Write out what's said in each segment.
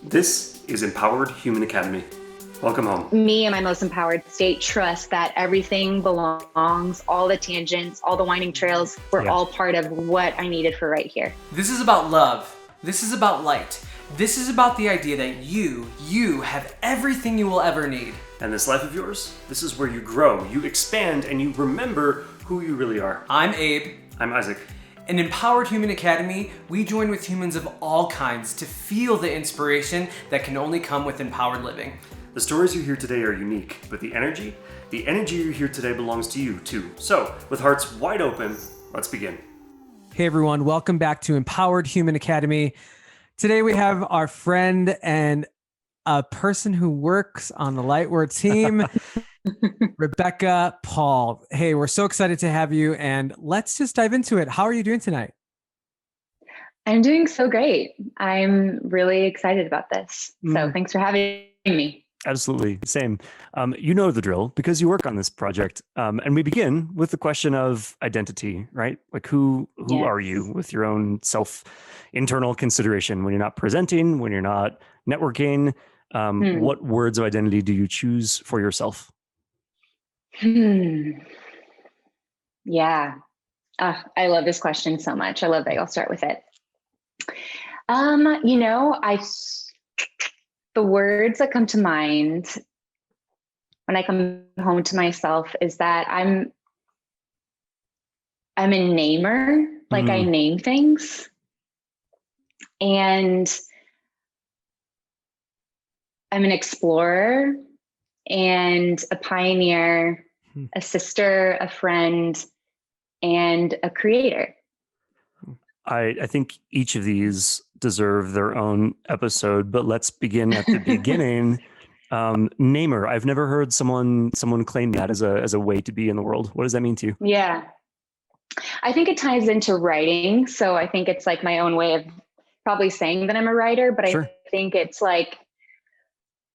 This is Empowered Human Academy. Welcome home. Me and my most empowered state trust that everything belongs, all the tangents, all the winding trails were all part of what I needed for right here. This is about love. This is about light. This is about the idea that you have everything you will ever need. And this life of yours, this is where you grow, you expand, and you remember who you really are. I'm Abe. I'm Isaac. In Empowered Human Academy, we join with humans of all kinds to feel the inspiration that can only come with empowered living. The stories you hear today are unique, but the energy you hear today belongs to you too. So, with hearts wide open, let's begin. Hey everyone, welcome back to Empowered Human Academy. Today we have our friend and a person who works on the Lightword team, Rebecca Paul. Hey, we're so excited to have you, and let's just dive into it. How are you doing tonight? I'm doing so great. I'm really excited about this. So thanks for having me. Absolutely. Same. You know the drill because you work on this project. And we begin with the question of identity, right? Like who are you with your own internal consideration when you're not presenting, when you're not networking? What words of identity do you choose for yourself? Yeah. I love this question so much. I love that you'll start with it. The words that come to mind when I come home to myself is that I'm a namer, like I name things. And I'm an explorer and a pioneer, a sister, a friend, and a creator. I think each of these deserve their own episode, but let's begin at the beginning. Namer. I've never heard someone claim that as a way to be in the world. What does that mean to you? Yeah. I think it ties into writing. So I think it's like my own way of probably saying that I'm a writer, but sure. I think it's like,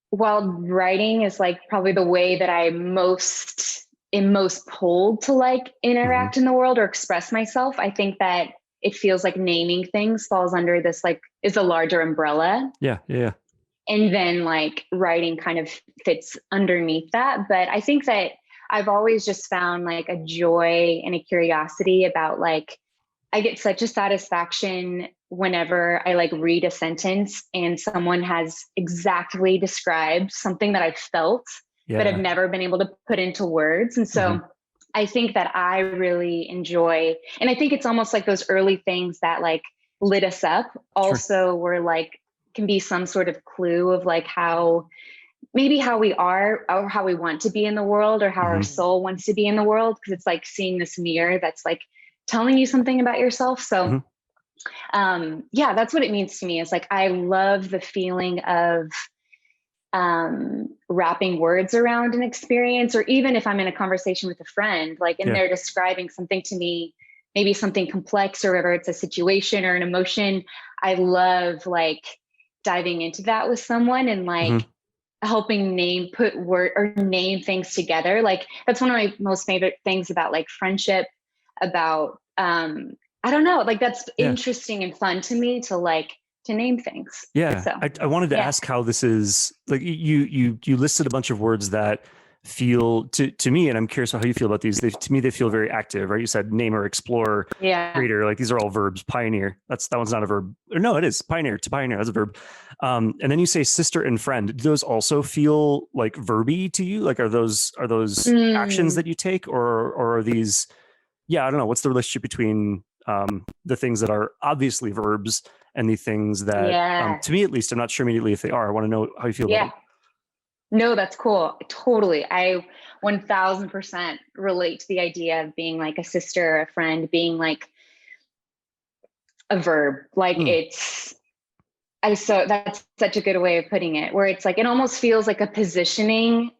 while writing is like probably the way that I'm most pulled to like interact in the world or express myself. I think that it feels like naming things falls under this, like, is a larger umbrella. Yeah. And then like writing kind of fits underneath that. But I think that I've always just found like a joy and a curiosity about like, I get such a satisfaction whenever I like read a sentence and someone has exactly described something that I felt, but I've never been able to put into words. And so I think that I really enjoy, and I think it's almost like those early things that like lit us up also were like, can be some sort of clue of like how we are or how we want to be in the world or how our soul wants to be in the world. Cause it's like seeing this mirror that's like telling you something about yourself. So that's what it means to me. It's like, I love the feeling of wrapping words around an experience, or even if I'm in a conversation with a friend, like, and they're describing something to me, maybe something complex, or whether it's a situation or an emotion, I love like diving into that with someone and like helping name things together. Like that's one of my most favorite things about like friendship, about, I don't know, like that's interesting and fun to me to like, to name things. Yeah. So, I wanted to ask how this is like, you listed a bunch of words that feel to me, and I'm curious how you feel about these. To me, they feel very active, right? You said namer, explorer, creator, like these are all verbs. Pioneer, that one's not a verb. Or no, it is pioneer. To pioneer, that's a verb. And then you say sister and friend. Do those also feel like verby to you? Like are those actions that you take, or are these? Yeah, I don't know. What's the relationship between the things that are obviously verbs and the things that, to me at least, I'm not sure immediately if they are. I want to know how you feel about it. No, that's cool. Totally. I 1000% relate to the idea of being like a sister or a friend, being like a verb. Like so that's such a good way of putting it, where it's like, it almost feels like a positioning,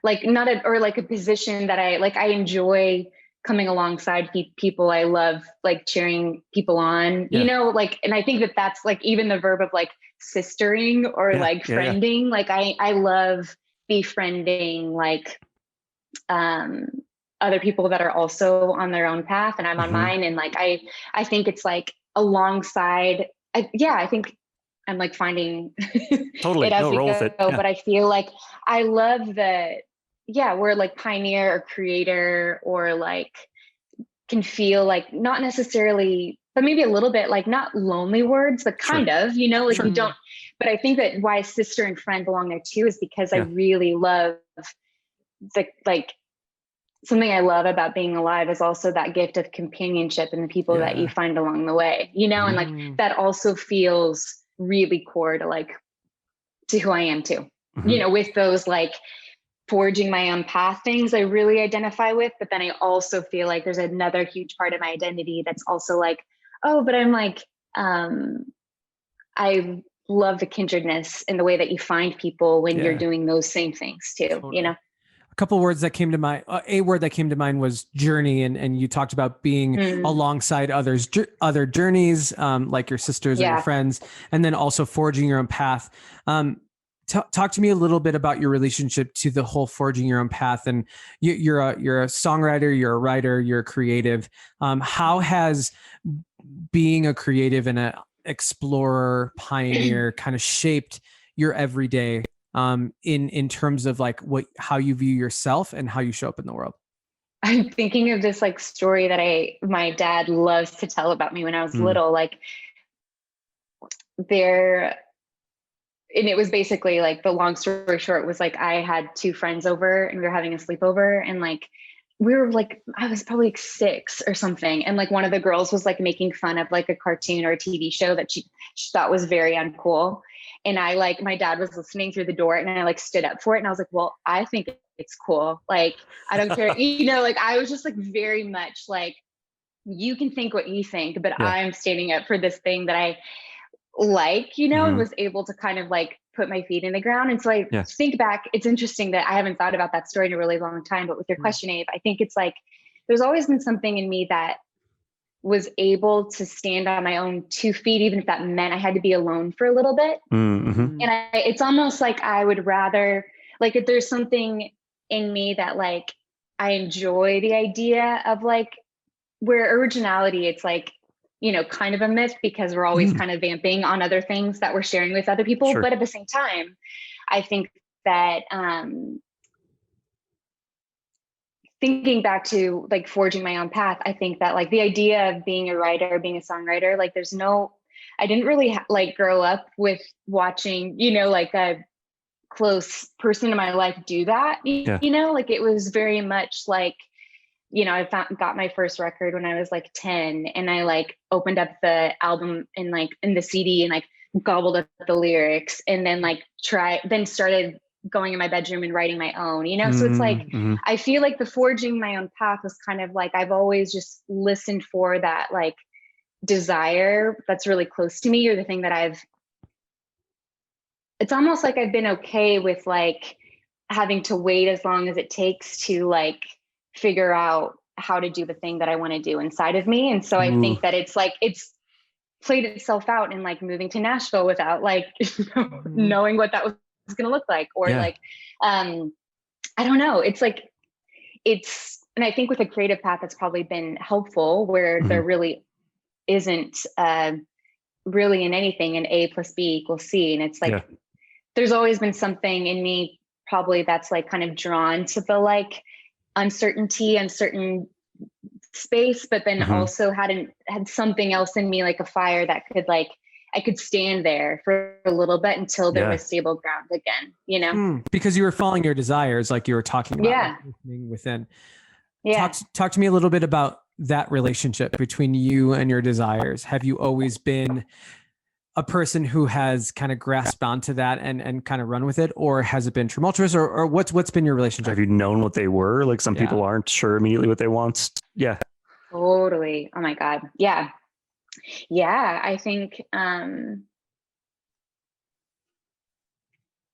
like like a position that I enjoy coming alongside people. I love like cheering people on, you know, like, and I think that that's like even the verb of like sistering or friending. Like I love befriending like other people that are also on their own path and I'm on mine. And like, I think it's like alongside, I think I'm like finding Totally. it as No, we roll go, with it. Yeah. but I feel like I love we're like pioneer or creator, or like can feel like not necessarily, but maybe a little bit like not lonely words, but kind of, you know, like Sure. you don't, but I think that why sister and friend belong there too is because I Yeah. really love like something I love about being alive is also that gift of companionship and the people that you find along the way, you know, and like that also feels really core to like to who I am too, you know, with those like forging my own path things I really identify with. But then I also feel like there's another huge part of my identity that's also like, oh, but I'm like, I love the kindredness in the way that you find people when you're doing those same things too, Totally. you know? A couple of words that came to mind, a word that came to mind was journey. And you talked about being alongside others, other journeys, like your sisters or your friends, and then also forging your own path. Talk to me a little bit about your relationship to the whole forging your own path. And you're a songwriter, you're a writer, you're a creative. How has being a creative and a explorer, pioneer kind of shaped your everyday in terms of like how you view yourself and how you show up in the world? I'm thinking of this like story that my dad loves to tell about me when I was little, like and it was basically like the long story short was like, I had two friends over and we were having a sleepover, and like, we were like, I was probably like 6 or something. And like one of the girls was like making fun of like a cartoon or a TV show that she thought was very uncool. And I like, my dad was listening through the door and I like stood up for it. And I was like, well, I think it's cool. Like, I don't care. You know, like I was just like very much like, you can think what you think, but I'm standing up for this thing that I like, you know, and was able to kind of like put my feet in the ground. And so I think back, it's interesting that I haven't thought about that story in a really long time, but with your question, Abe, I think it's like, there's always been something in me that was able to stand on my own 2 feet, even if that meant I had to be alone for a little bit. And it's almost like I would rather, like, if there's something in me that like, I enjoy the idea of like, where originality, it's like, you know, kind of a myth because we're always kind of vamping on other things that we're sharing with other people. But at the same time, I think that thinking back to like forging my own path, I think that like the idea of being a writer, being a songwriter, like I didn't really like grow up with watching, you know, like a close person in my life do that, you know, like it was very much like, you know, I got my first record when I was like 10, and I like opened up the album and like in the CD and like gobbled up the lyrics, and then like started going in my bedroom and writing my own, you know? So it's like, I feel like the forging my own path was kind of like, I've always just listened for that like desire that's really close to me, or the thing that it's almost like I've been okay with like having to wait as long as it takes to like figure out how to do the thing that I want to do inside of me. And so I think that it's like, it's played itself out in like moving to Nashville without like, knowing what that was going to look like, or like, I don't know. It's like, and I think with a creative path, it's probably been helpful where there really isn't really in anything an A plus B equals C. And it's like, there's always been something in me probably that's like kind of drawn to the like uncertain space, but then also had something else in me, like a fire that could like, I could stand there for a little bit until there was stable ground again, you know? Because you were following your desires, like you were talking about, like listening within. Talk to me a little bit about that relationship between you and your desires. Have you always been a person who has kind of grasped onto that and kind of run with it, or has it been tumultuous, or what's been your relationship? Have you known what they were? Like some people aren't sure immediately what they want. Yeah. Totally. Oh my God. Yeah. Yeah. I think,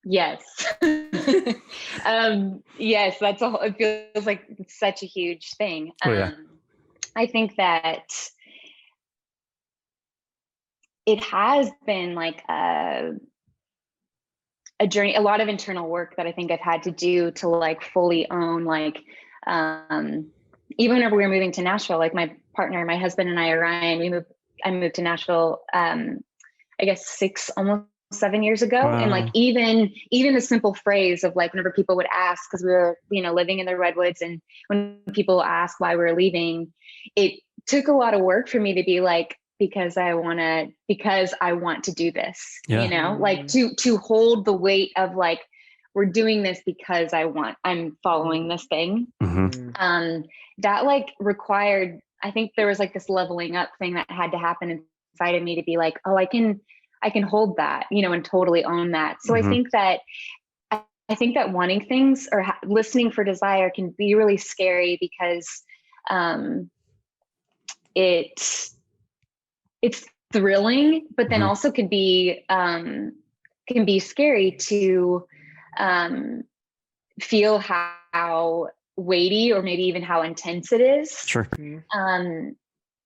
yes. Yes, it feels like it's such a huge thing. I think that it has been like a journey, a lot of internal work that I think I've had to do to like fully own, like, even whenever we were moving to Nashville, like my partner, my husband and I, Orion, I moved to Nashville. I I guess 6, almost 7 years ago. Wow. And like, even the simple phrase of like, whenever people would ask, cause we were, living in the redwoods, and when people ask why we were leaving, it took a lot of work for me to be like, because I want to do this, like to hold the weight of like, we're doing this because I'm following this thing. That like required, I think there was like this leveling up thing that had to happen inside of me to be like, oh, I can hold that, and totally own that. So I think that wanting things or listening for desire can be really scary because it's thrilling, but then also can be scary to feel how weighty or maybe even how intense it is. Sure.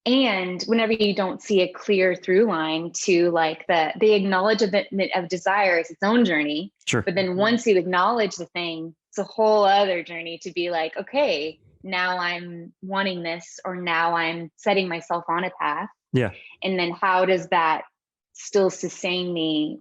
And whenever you don't see a clear through line to like the acknowledgement of desire is its own journey. Sure. But then once you acknowledge the thing, it's a whole other journey to be like, okay, now I'm wanting this, or now I'm setting myself on a path. Yeah. And then how does that still sustain me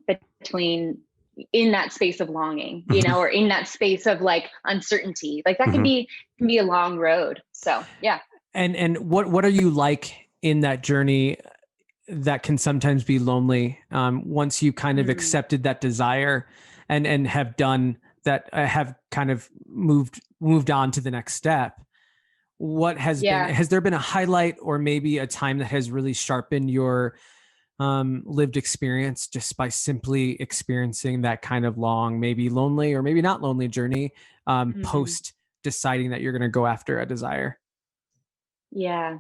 in that space of longing, or in that space of like uncertainty, like that can be a long road. So, yeah. And what are you like in that journey that can sometimes be lonely once you kind of accepted that desire and have done that, have kind of moved on to the next step? What has there been a highlight or maybe a time that has really sharpened your lived experience just by simply experiencing that kind of long, maybe lonely or maybe not lonely journey post deciding that you're going to go after a desire? Yeah,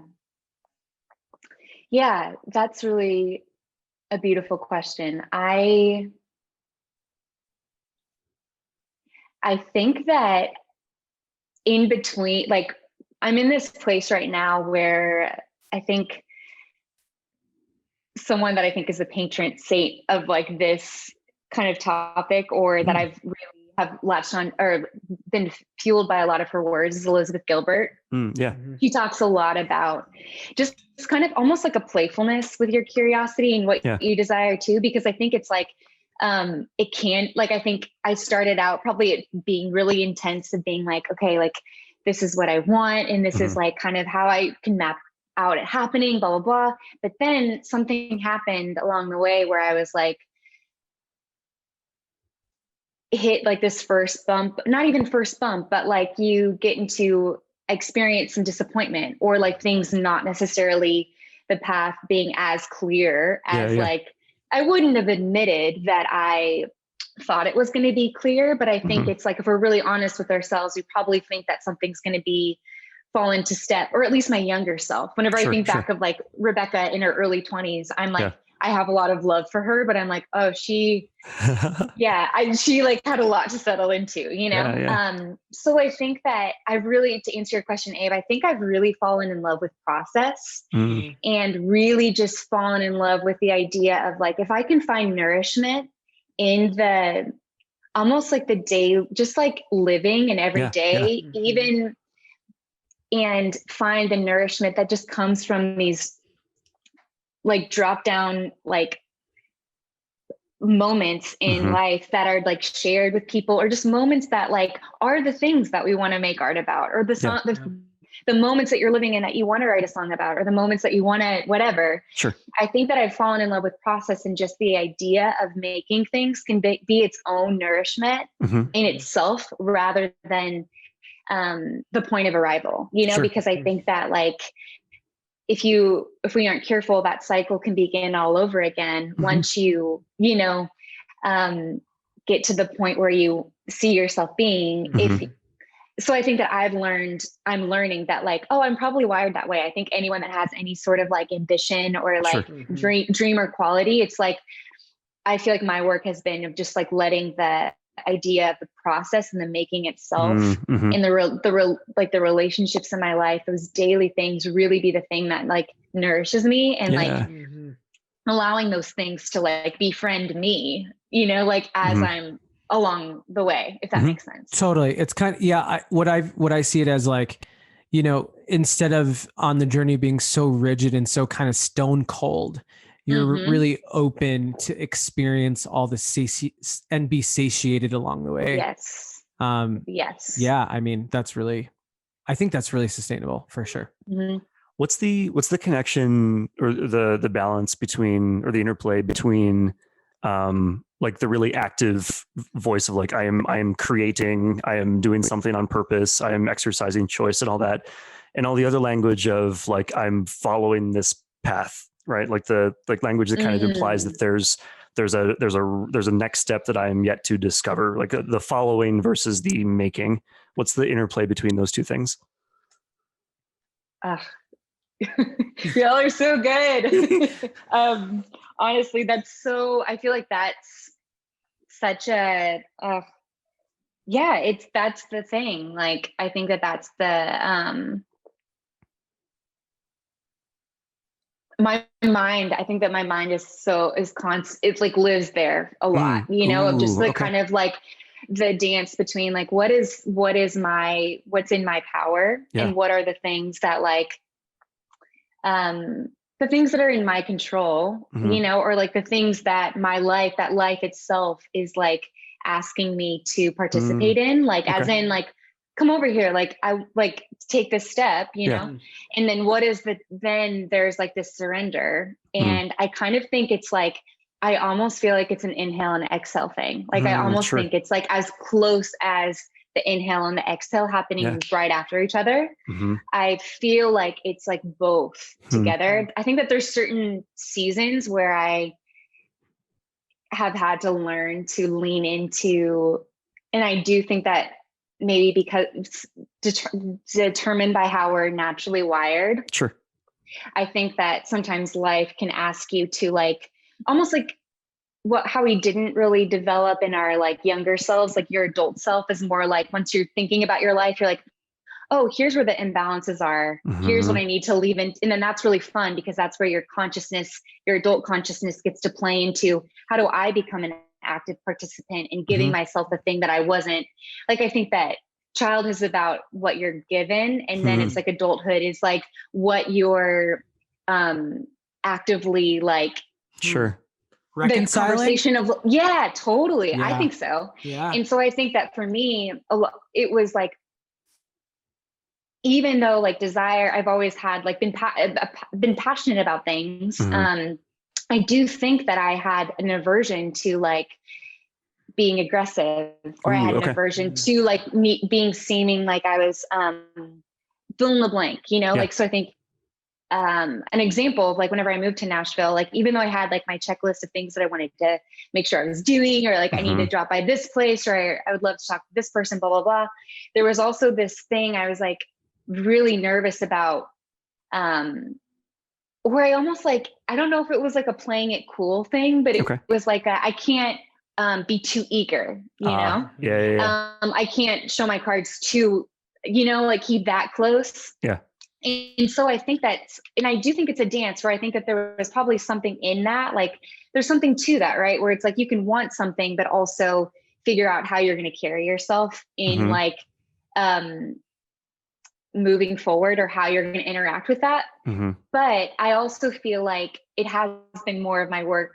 that's really a beautiful question. I think that in between, like, I'm in this place right now where I think someone that I think is a patron saint of like this kind of topic, or that I've really have latched on or been fueled by a lot of her words, is Elizabeth Gilbert. She talks a lot about just kind of almost like a playfulness with your curiosity and what you desire too, because I think it's like, it can, like, I think I started out probably it being really intense of being like, okay, like this is what I want. And this is like kind of how I can map out it happening, blah, blah, blah. But then something happened along the way where I was like, hit like this first bump, not even first bump, but like you get into experience some disappointment, or like things not necessarily the path being as clear as like, I wouldn't have admitted that I thought it was going to be clear, but I think it's like, if we're really honest with ourselves, we probably think that something's going to be fall into step, or at least my younger self. Whenever I think back of like Rebecca in her early 20s, I'm like, I have a lot of love for her, but I'm like, oh, she like had a lot to settle into, so I think that I've really, to answer your question, Abe, I think I've really fallen in love with process and really just fallen in love with the idea of like, if I can find nourishment in the, almost like the day, just like living and every day, even, and find the nourishment that just comes from these like drop down, like moments in life that are like shared with people, or just moments that like are the things that we want to make art about, or the song, the moments that you're living in that you want to write a song about, or the moments that you want to, whatever. I think that I've fallen in love with process, and just the idea of making things can be its own nourishment in itself, rather than the point of arrival, because I think that like, if we aren't careful, that cycle can begin all over again once you get to the point where you see yourself being. So I think that I'm learning that like, oh, I'm probably wired that way. I think anyone that has any sort of like ambition or like dream or quality, it's like, I feel like my work has been of just like letting the idea of the process and the making itself and the relationships in my life, those daily things, really be the thing that like nourishes me, and like allowing those things to like befriend me, like as I'm along the way, if that makes sense. Totally. It's kind of, what I see it as like, instead of on the journey being so rigid and so kind of stone cold, you're really open to experience all the and be satiated along the way. Yes. Yes. Yeah. I mean, I think that's really sustainable for sure. What's the connection or the balance between, or the interplay between, like the really active voice of like, I am creating, I am doing something on purpose, I am exercising choice and all that, and all the other language of like, I'm following this path, right? Like the language that kind of implies that there's a next step that I am yet to discover, like the following versus the making. What's the interplay between those two things? Y'all are so good. Honestly, I feel like that's such a, that's the thing. Like, I think that's the, my mind, I think that my mind is constant. It's like lives there a lot, of just the kind of like the dance between like, what's in my power and what are the things that like, the things that are in my control, or like the things that life itself is like asking me to participate in, like, as in like, come over here, like I like take this step, know, and then then there's like this surrender. And I kind of think it's like, I almost feel like it's an inhale and exhale thing. Like I almost think it's like as close as the inhale and the exhale happening right after each other. I feel like it's like both together. I think that there's certain seasons where I have had to learn to lean into, and I do think that maybe because it's determined by how we're naturally wired. Sure. I think that sometimes life can ask you to like, almost like how we didn't really develop in our like younger selves, like your adult self is more like, once you're thinking about your life, you're like, oh, here's where the imbalances are. Here's what I need to leave in. And then that's really fun because that's where your adult consciousness gets to play into, how do I become an active participant in giving myself the thing that I wasn't. Like, I think that childhood is about what you're given. And then it's like adulthood is like what you're actively like. Sure. Reconciling? The conversation of, totally. I think so. Yeah. And so I think that for me, it was like, even though like desire, I've always had like been passionate about things. I do think that I had an aversion to like being aggressive, or I had an aversion to like me seeming like I was fill in the blank, like, so I think an example of like, whenever I moved to Nashville, like, even though I had like my checklist of things that I wanted to make sure I was doing, or like, I need to drop by this place, or I would love to talk to this person, blah, blah, blah. There was also this thing I was like really nervous about, where I almost like, I don't know if it was like a playing it cool thing, but it was like, I can't be too eager, know? I can't show my cards too, like keep that close. Yeah. And so I think and I do think it's a dance where I think that there was probably something in that, like there's something to that, right? Where it's like, you can want something, but also figure out how you're going to carry yourself in like, moving forward, or how you're going to interact with that. But I also feel like it has been more of my work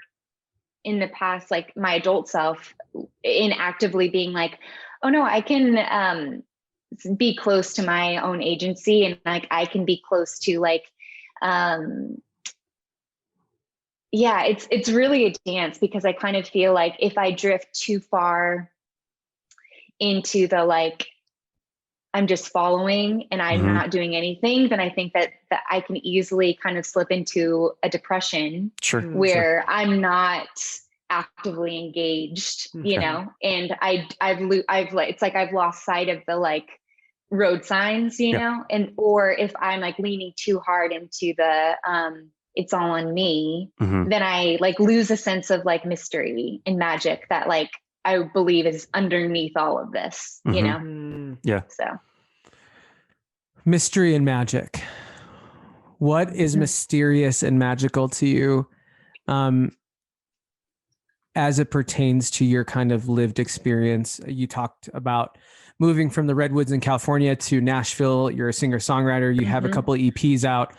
in the past, like my adult self, in actively being like, oh no, I can be close to my own agency, and like I can be close to like it's really a dance, because I kind of feel like if I drift too far into the like, I'm just following and I'm not doing anything, then I think that I can easily kind of slip into a depression where I'm not actively engaged, and I've like, it's like I've lost sight of the like road signs, know, and, or if I'm like leaning too hard into the, it's all on me, then I like lose a sense of like mystery and magic that like I believe is underneath all of this, Yeah. So. Mystery and magic. What is mysterious and magical to you, as it pertains to your kind of lived experience? You talked about moving from the Redwoods in California to Nashville. You're a singer-songwriter. You have a couple of EPs out.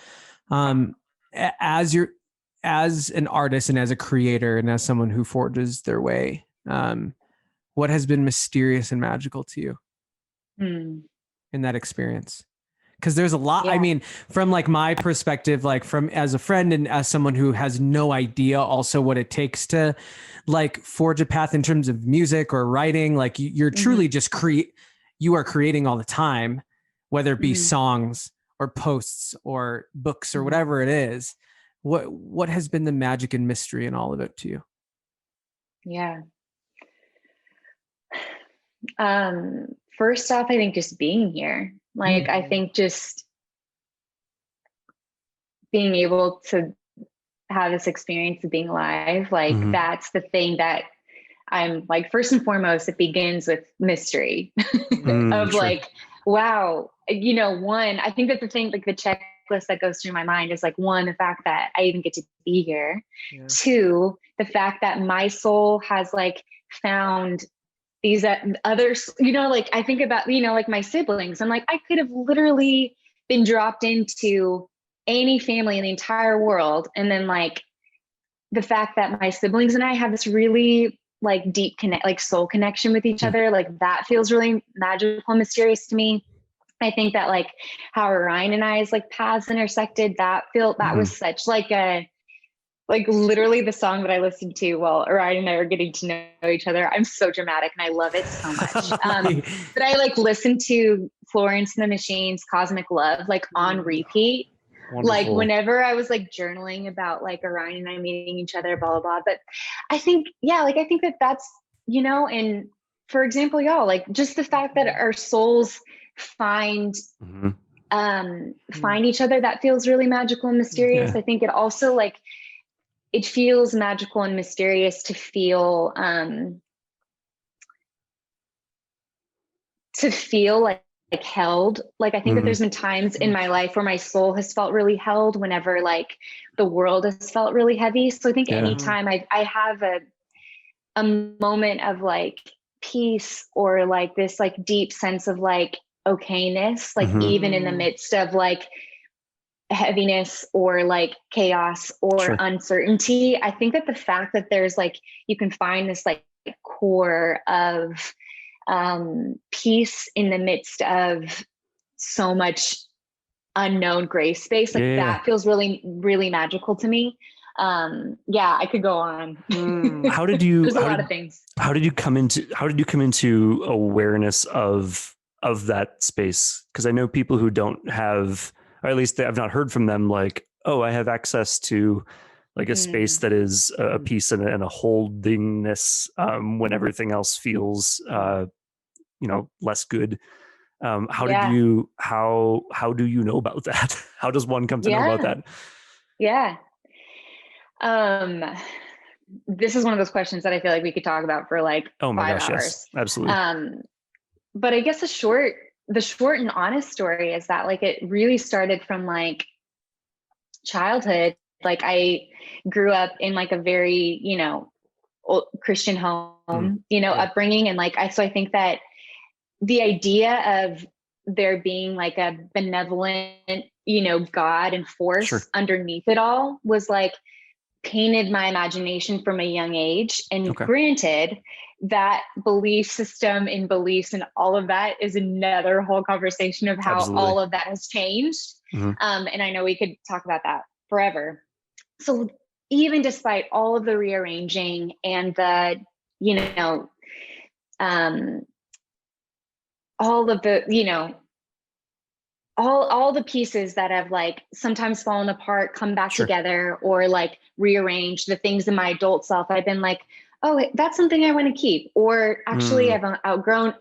As as an artist and as a creator and as someone who forges their way, what has been mysterious and magical to you in that experience? Because there's a lot, I mean, from like my perspective, like from as a friend and as someone who has no idea also what it takes to like forge a path in terms of music or writing, like you're truly just you are creating all the time, whether it be songs or posts or books or whatever it is. What has been the magic and mystery in all of it to you? Yeah. First off, I think just being here. Like, I think just being able to have this experience of being alive, like that's the thing that I'm like, first and foremost, it begins with mystery of like, wow, you know, one, I think that the thing, like the checklist that goes through my mind is like, one, the fact that I even get to be here. Yeah. Two, the fact that my soul has like found these others, you know, like I think about, you know, like my siblings, I'm like, I could have literally been dropped into any family in the entire world. And then like the fact that my siblings and I have this really like deep connect, like soul connection with each other, like that feels really magical and mysterious to me. I think that like how Orion and I's like paths intersected, that was such like a, like literally the song that I listened to while Orion and I are getting to know each other. I'm so dramatic and I love it so much. But I like listened to Florence and the Machine's Cosmic Love, like on repeat. Wonderful. Like whenever I was like journaling about like Orion and I meeting each other, blah, blah, blah. But I think, I think that that's, you know, and for example, y'all, like just the fact that our souls find each other, that feels really magical and mysterious. I think it also like, it feels magical and mysterious to feel like held. Like, I think that there's been times in my life where my soul has felt really held whenever like the world has felt really heavy. So I think anytime I have a moment of like peace or like this like deep sense of like okayness, like even in the midst of like heaviness or like chaos or uncertainty, I think that the fact that there's like, you can find this like core of peace in the midst of so much unknown gray space, like that feels really, really magical to me. I could go on. How did you, there's a lot of things. How did you come into awareness of that space? Because I know people who don't have, or at least I've not heard from them like, oh, I have access to like a space that is a peace and a holdingness when everything else feels, less good. How do you know about that? How does one come to know about that? Yeah. This is one of those questions that I feel like we could talk about for like 5 hours. Yes, absolutely. But I guess the short and honest story is that like it really started from like childhood. Like I grew up in like a very, old Christian home, upbringing. And like, so I think that the idea of there being like a benevolent, God and force underneath it all was like painted my imagination from a young age. And granted, that belief system and beliefs and all of that is another whole conversation of how all of that has changed. And I know we could talk about that forever. So even despite all of the rearranging and the, all of the, all the pieces that have like sometimes fallen apart, come back together, or like rearranged the things in my adult self, I've been like, oh, that's something I want to keep, or actually I've outgrown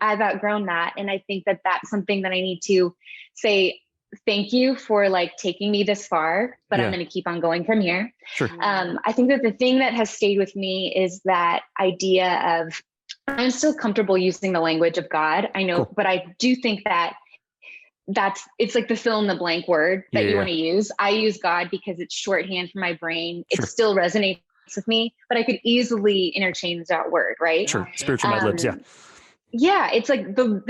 that. And I think that that's something that I need to say, thank you for like taking me this far, but I'm going to keep on going from here. I think that the thing that has stayed with me is that idea of, I'm still comfortable using the language of God. I know, but I do think that it's like the fill in the blank word that you want to use. I use God because it's shorthand for my brain. It still resonates with me, but I could easily interchange that word, right? Spiritual Mad Libs. It's like the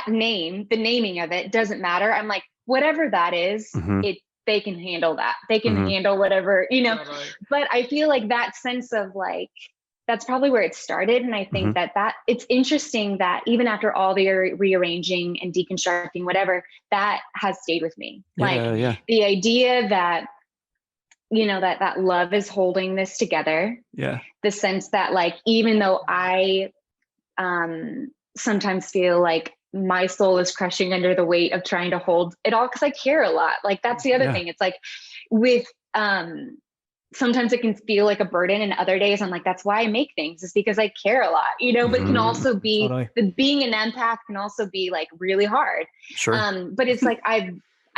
naming of it doesn't matter. I'm like, whatever that is, they can handle that. They can Mhm. handle whatever, but I feel like that sense of like, that's probably where it started. And I think that it's interesting that even after all the rearranging and deconstructing, whatever, that has stayed with me. The idea that, that love is holding this together. Yeah. The sense that like, even though I sometimes feel like my soul is crushing under the weight of trying to hold it all, because I care a lot. Like that's the other thing. It's like with sometimes it can feel like a burden, and other days I'm like, that's why I make things, is because I care a lot, but it can also be being an empath can also be like really hard. Sure. But it's like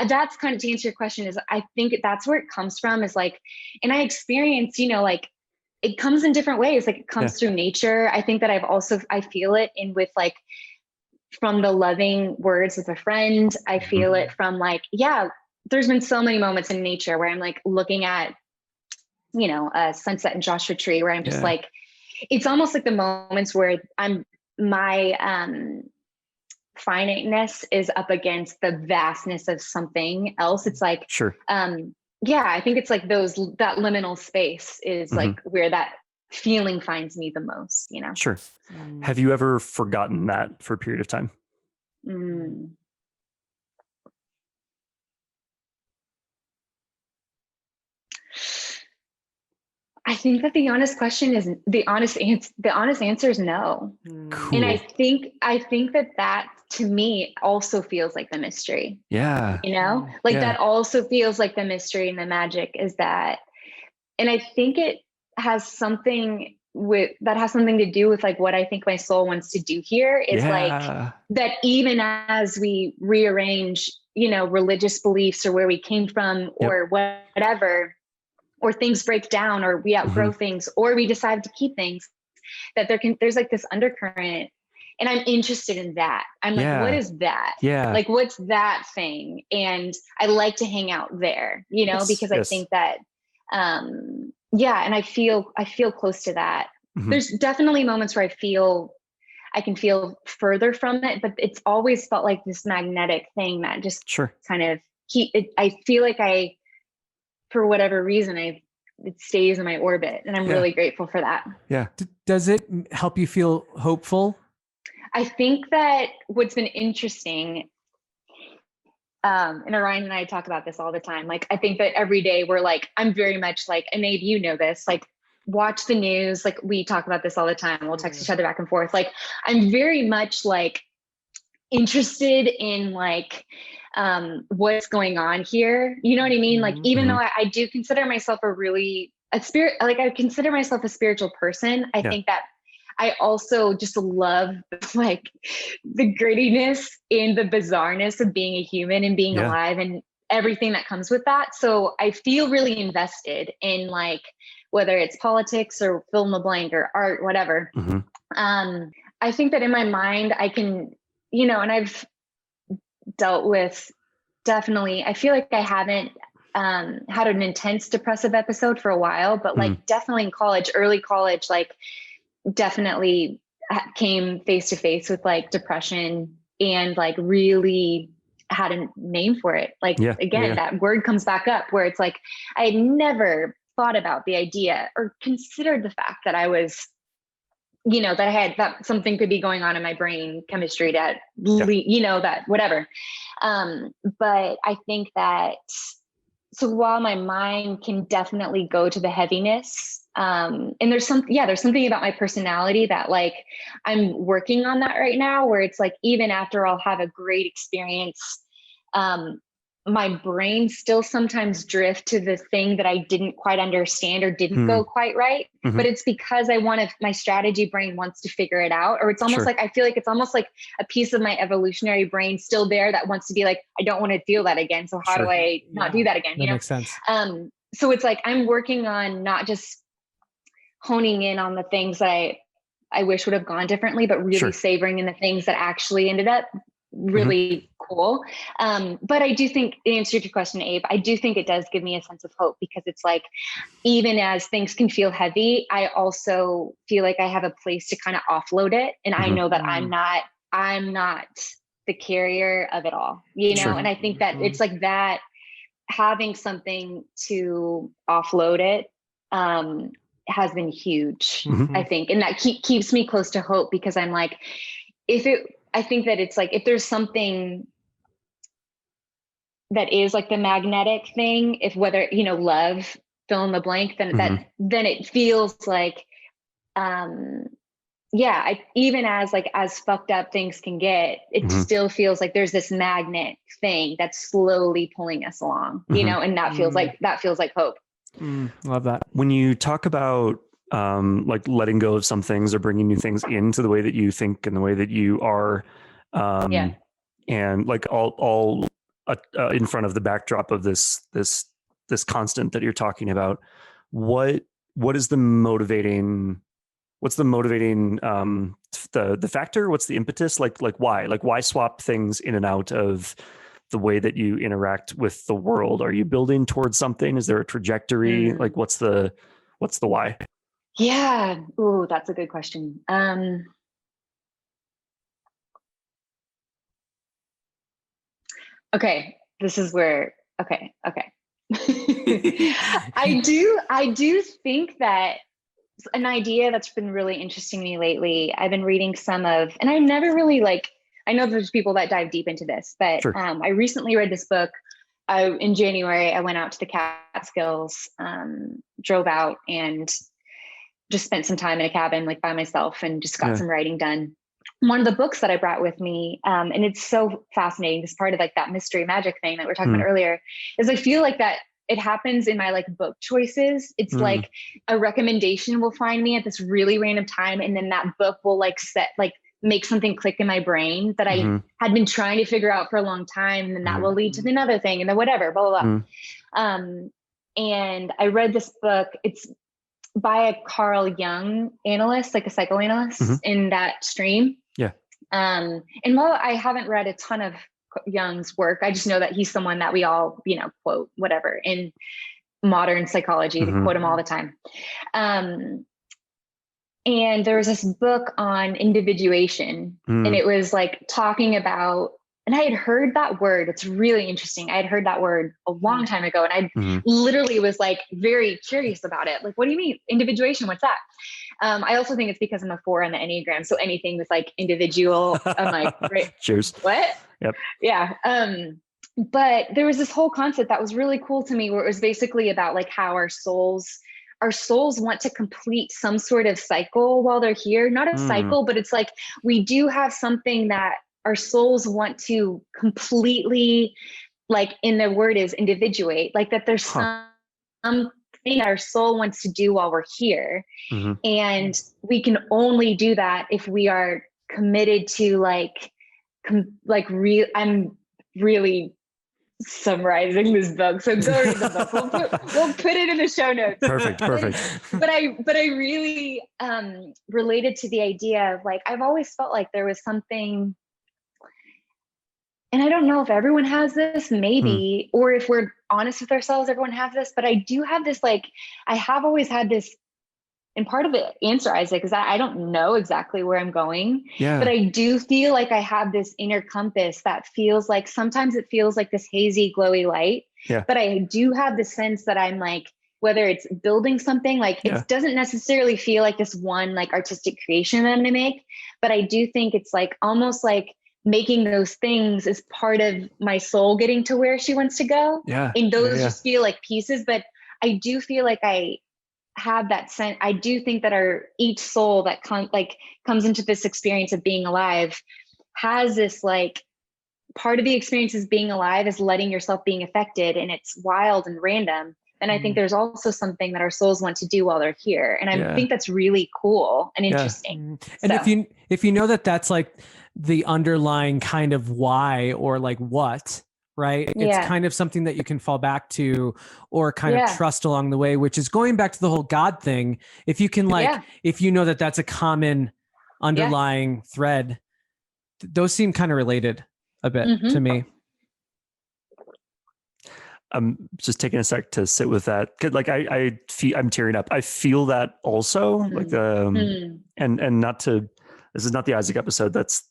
that's kind of, to answer your question, is I think that's where it comes from, is like, and I experience, like it comes in different ways. Like it comes through nature. I think that I feel it in with like, from the loving words with a friend. I feel it from like, there's been so many moments in nature where I'm like looking at, a sunset in Joshua Tree, where I'm just like, it's almost like the moments where my finiteness is up against the vastness of something else. It's like, I think it's like that liminal space is like where that feeling finds me the most, Sure. Have you ever forgotten that for a period of time? I think that the honest answer is no. Cool. And I think that to me also feels like the mystery. Yeah. That also feels like the mystery and the magic is that, and I think it has something to do with like what I think my soul wants to do here is like that, even as we rearrange, religious beliefs or where we came from or whatever, or things break down or we outgrow things or we decide to keep things, that there's like this undercurrent, and I'm interested in that. I'm like, what is that? Like, what's that thing? And I like to hang out there, because I think that, and I feel close to that. There's definitely moments where I can feel further from it, but it's always felt like this magnetic thing that just kind of I feel like for whatever reason, it stays in my orbit, and I'm really grateful for that. Yeah. Does it help you feel hopeful? I think that what's been interesting, and Orion and I talk about this all the time. Like, I think that every day we're like, I'm very much like, and maybe you know this, like, watch the news. Like, we talk about this all the time. We'll text each other back and forth. Like, I'm very much like interested in like, what's going on here. You know what I mean? Like, even though I do consider myself I consider myself a spiritual person. I think that I also just love like the grittiness and the bizarreness of being a human and being alive and everything that comes with that. So I feel really invested in like, whether it's politics or fill in the blank or art, whatever. I think that in my mind, I can, and I've dealt with definitely, I feel like I haven't had an intense depressive episode for a while, but like definitely in college, early college, like definitely came face to face with like depression and like really had a name for it. Like, that word comes back up where it's like, I had never thought about the idea or considered the fact that I was, that something could be going on in my brain chemistry that, that whatever. But I think that, so while my mind can definitely go to the heaviness, and there's something about my personality that like, I'm working on that right now, where it's like, even after I'll have a great experience, my brain still sometimes drift to the thing that I didn't quite understand or didn't go quite right. But it's because my strategy brain wants to figure it out. Or it's almost like, I feel like it's almost like a piece of my evolutionary brain still there that wants to be like, I don't want to feel that again. So how do I not do that again? That makes sense. So it's like, I'm working on not just honing in on the things that I wish would have gone differently, but really savoring in the things that actually ended up really cool. But I do think, in answer to your question, Abe, I do think it does give me a sense of hope, because it's like, even as things can feel heavy, I also feel like I have a place to kind of offload it. And I know that I'm not the carrier of it all, and I think that it's like that having something to offload it has been huge, I think. And that keeps me close to hope, because I'm like, I think that it's like, if there's something that is like the magnetic thing, if whether, love, fill in the blank, then then it feels like, even as fucked up things can get, it still feels like there's this magnet thing that's slowly pulling us along, and that feels like hope. Love that. When you talk about like letting go of some things or bringing new things into the way that you think and the way that you are, and like all in front of the backdrop of this constant that you're talking about, what is the motivating? What's the motivating the factor? What's the impetus? Like why swap things in and out of the way that you interact with the world? Are you building towards something? Is there a trajectory? Like what's the why? Yeah. Ooh, that's a good question. Okay. This is where, okay. I do think that an idea that's been really interesting to me lately, I've been reading some of, and I never really I know there's people that dive deep into this, but Sure. I recently read this book. In January, I went out to the Catskills, drove out and just spent some time in a cabin, by myself, and just got some writing done. One of the books that I brought with me, and it's so fascinating, this part of that mystery magic thing that we were talking about earlier, is I feel like that it happens in my book choices. It's like a recommendation will find me at this really random time, and then that book will make something click in my brain that I had been trying to figure out for a long time, and then that will lead to another thing, and then whatever, blah blah blah. And I read this book. It's by a Carl Jung analyst, like a psychoanalyst in that stream. Yeah. And while I haven't read a ton of Jung's work, I just know that he's someone that we all, quote, whatever, in modern psychology, they quote him all the time. And there was this book on individuation, and it was talking about, and I had heard that word. It's really interesting. I had heard that word a long time ago, and I literally was very curious about it. What do you mean individuation? What's that? I also think it's because I'm a 4 on the Enneagram. So anything that's individual, I'm right. Cheers. What? Yep. Yeah. But there was this whole concept that was really cool to me, where it was basically about how our souls want to complete some sort of cycle while they're here. Not a cycle, but it's we do have something that our souls want to completely, in the word is individuate, that there's something that our soul wants to do while we're here. And we can only do that if we are committed to I'm really summarizing this book, so go read the book. We'll put it in the show notes. Perfect. But I really related to the idea of I've always felt like there was something, and I don't know if everyone has this, maybe, or if we're honest with ourselves, everyone has this, but I do have this, I have always had this, and part of the answer, Isaac, is that I don't know exactly where I'm going, but I do feel like I have this inner compass that feels sometimes it feels like this hazy, glowy light, but I do have the sense that I'm whether it's building something, it doesn't necessarily feel like this one artistic creation that I'm gonna make, but I do think it's almost making those things is part of my soul getting to where she wants to go. And those just feel like pieces, but I do feel like I have that sense. I do think that each soul that comes into this experience of being alive has this part of the experience of being alive is letting yourself being affected, and it's wild and random. And I think there's also something that our souls want to do while they're here. And I think that's really cool and interesting. And if you know that that's the underlying kind of why, or what, right? It's kind of something that you can fall back to, or kind of trust along the way, which is going back to the whole God thing. If you can if you know that that's a common underlying thread, those seem kind of related a bit to me. I'm just taking a sec to sit with that. I feel, I'm tearing up. I feel that also, and not to, this is not the Isaac episode. That's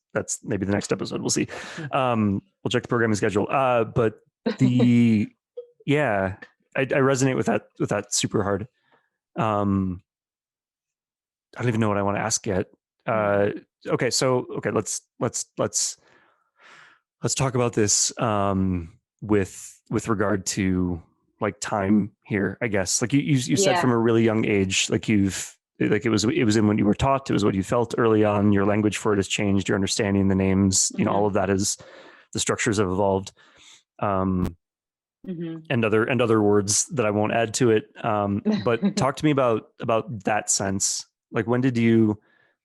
maybe the next episode. We'll see. We'll check the programming schedule. But Yeah, I resonate with that super hard. I don't even know what I want to ask yet. Okay, so let's talk about this with regard to like time here, I guess. Like you said from a really young age, like it was in what you were taught, it was what you felt early on, your language for it has changed, your understanding, the names, all of that is, the structures have evolved. And other words that I won't add to it. But talk to me about that sense. Like, when did you,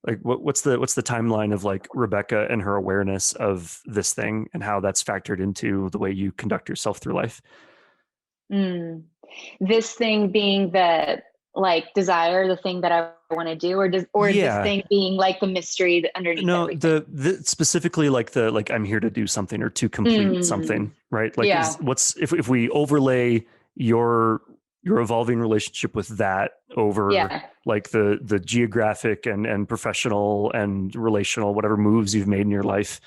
like, what's the timeline of like Rebecca and her awareness of this thing and how that's factored into the way you conduct yourself through life? This thing being the like desire, the thing that I want to do, or this thing being like the mystery underneath everything? the specifically like I'm here to do something or to complete something, right? Like if we overlay your evolving relationship with that over like the geographic and professional and relational, whatever moves you've made in your life.